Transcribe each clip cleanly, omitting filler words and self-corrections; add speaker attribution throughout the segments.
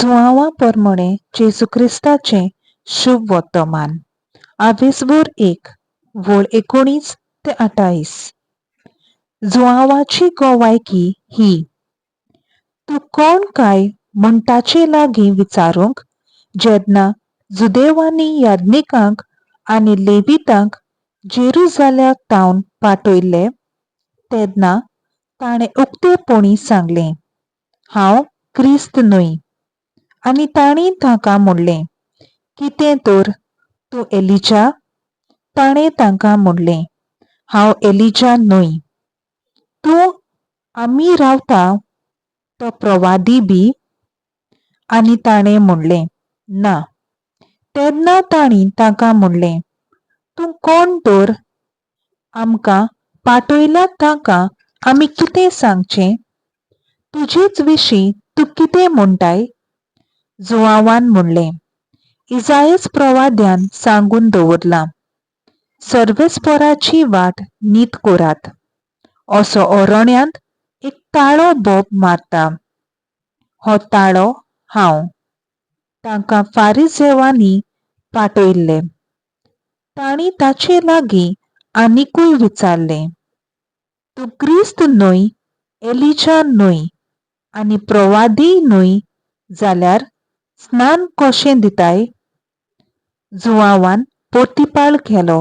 Speaker 1: जुआंवा प्रमाणे जेजू क्रिस्ताचें शुभ वर्तमान. आवेसभर 1 वळ 19 ते 28. जुआंवाची गोवायकी ही. तूं कोण काय म्हूण ताचे लागीं विचारूंक जेन्ना जुदेवांनी याज्ञिकांक आनी लेवितांक जेरुजाल्याक तावन पाठयले तेन्ना ताणें उक्तेपणी सांगलें, हांव क्रिस्त न्हय. आनी तांणी ताका म्हणलें, कितें तर तूं एलिजा? ताणें तांकां म्हणलें, हांव एलिजा न्हय. तूं आमी रावता तो प्रवादी बी? आनी ताणें म्हणलें, ना. तेन्ना तांणी ताका म्हणलें, तूं कोण तर? आमकां पाठयल्यात ताका आमी कितें सांगचें? तुजेच विशीं तूं कितें म्हणटाय? जुआंवान म्हणलें, इसायास प्रवाद्यान सांगून दवरलां, सर्वेस्पराची वाट नीट करात. असो अरण्यांत एक ताळो बोब मारता. हो ताळो हांव. तांकां फारिसेवांनी पाठयल्ले. तांणी ताचे लागीं आनीकूय विचारलें, तूं क्रिस्त न्हय, एलिजा न्हय आनी प्रवादी न्हय जाल्यार स्नान कशें दिताय? जुआंवान प्रतिपाळ केलो,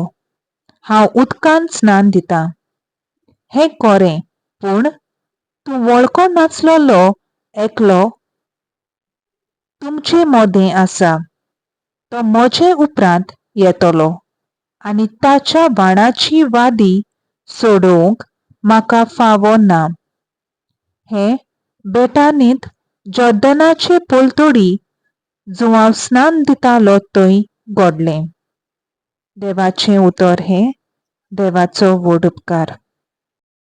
Speaker 1: हांव उदकान स्नान दितां. हें खरें, पूण तूं वळखो नासलोलो एकलो तुमचे मदें आसा. तो म्हजे उपरांत येतलो आनी ताच्या वाणाची वादी सोडोवंक म्हाका फावो ना. हें बेटानींत जॉर्दनाचे पलतडी जुआंव स्नान दितालो थंय घडलें. देवाचें उतर हें. देवाचो व्हड उपकार.